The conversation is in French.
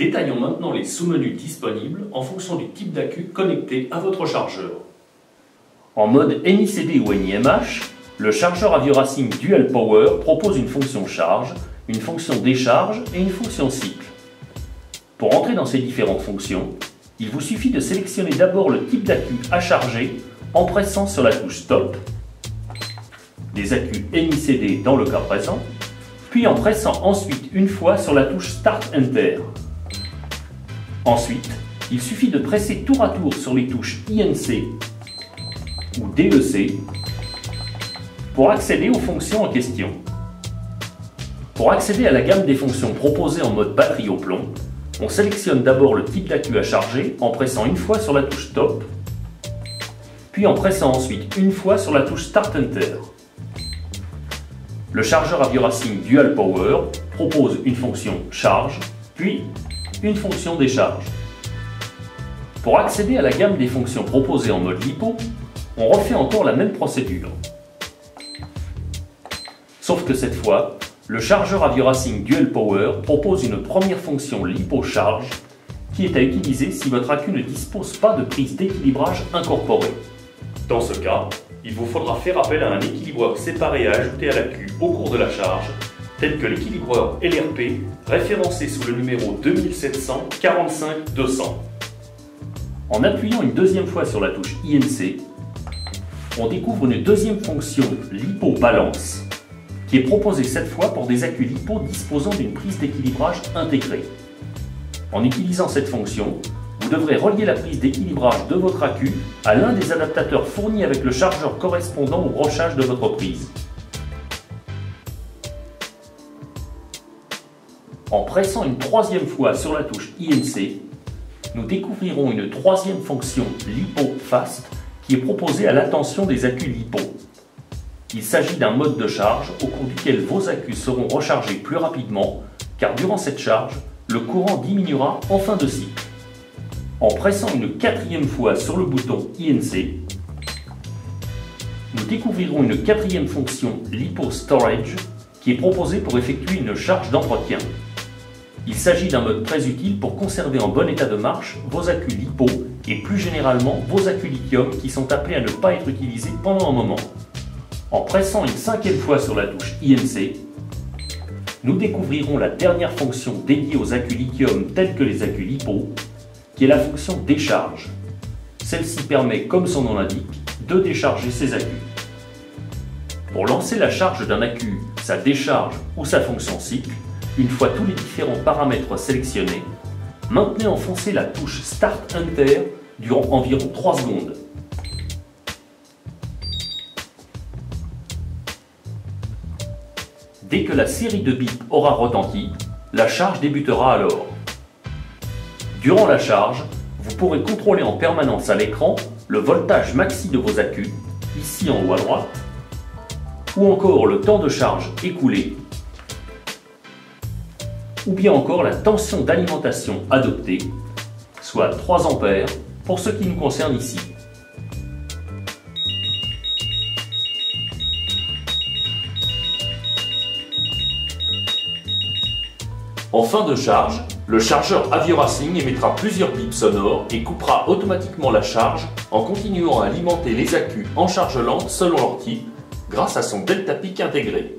Détaillons maintenant les sous-menus disponibles en fonction du type d'accu connecté à votre chargeur. En mode NICD ou NIMH, le chargeur AVIO-Racing Dual Power propose une fonction charge, une fonction décharge et une fonction cycle. Pour entrer dans ces différentes fonctions, il vous suffit de sélectionner d'abord le type d'accu à charger en pressant sur la touche Stop, des accus NICD dans le cas présent, puis en pressant ensuite une fois sur la touche Start Enter. Ensuite, il suffit de presser tour à tour sur les touches INC ou DEC pour accéder aux fonctions en question. Pour accéder à la gamme des fonctions proposées en mode batterie au plomb, on sélectionne d'abord le type d'accu à charger en pressant une fois sur la touche Stop, puis en pressant ensuite une fois sur la touche Start Enter. Le chargeur AVIO-Racing Dual Power propose une fonction charge, puis une fonction décharge. Pour accéder à la gamme des fonctions proposées en mode LiPo, on refait encore la même procédure. Sauf que cette fois, le chargeur AVIO-Racing Dual Power propose une première fonction LiPo Charge qui est à utiliser si votre accu ne dispose pas de prise d'équilibrage incorporée. Dans ce cas, il vous faudra faire appel à un équilibreur séparé à ajouter à l'accu au cours de la charge, tel que l'équilibreur LRP référencé sous le numéro 2700 45 200. En appuyant une deuxième fois sur la touche INC, on découvre une deuxième fonction LiPo Balance qui est proposée cette fois pour des accus LiPo disposant d'une prise d'équilibrage intégrée. En utilisant cette fonction, vous devrez relier la prise d'équilibrage de votre accu à l'un des adaptateurs fournis avec le chargeur correspondant au brochage de votre prise. En pressant une troisième fois sur la touche INC, nous découvrirons une troisième fonction LiPo Fast qui est proposée à l'attention des accus LiPo. Il s'agit d'un mode de charge au cours duquel vos accus seront rechargés plus rapidement car durant cette charge, le courant diminuera en fin de cycle. En pressant une quatrième fois sur le bouton INC, nous découvrirons une quatrième fonction LiPo Storage qui est proposée pour effectuer une charge d'entretien. Il s'agit d'un mode très utile pour conserver en bon état de marche vos accus LiPo et plus généralement vos accus lithium qui sont appelés à ne pas être utilisés pendant un moment. En pressant une cinquième fois sur la touche INC, nous découvrirons la dernière fonction dédiée aux accus lithium tels que les accus LiPo, qui est la fonction décharge. Celle-ci permet, comme son nom l'indique, de décharger ses accus. Pour lancer la charge d'un accu, sa décharge ou sa fonction cycle, une fois tous les différents paramètres sélectionnés, maintenez enfoncée la touche Start Enter durant environ 3 secondes. Dès que la série de bips aura retenti, la charge débutera alors. Durant la charge, vous pourrez contrôler en permanence à l'écran le voltage maxi de vos accus, ici en haut à droite, ou encore le temps de charge écoulé, ou bien encore la tension d'alimentation adoptée, soit 3 A pour ce qui nous concerne ici. En fin de charge, le chargeur AVIO-Racing émettra plusieurs bips sonores et coupera automatiquement la charge en continuant à alimenter les accus en charge lente selon leur type grâce à son Delta Peak intégré.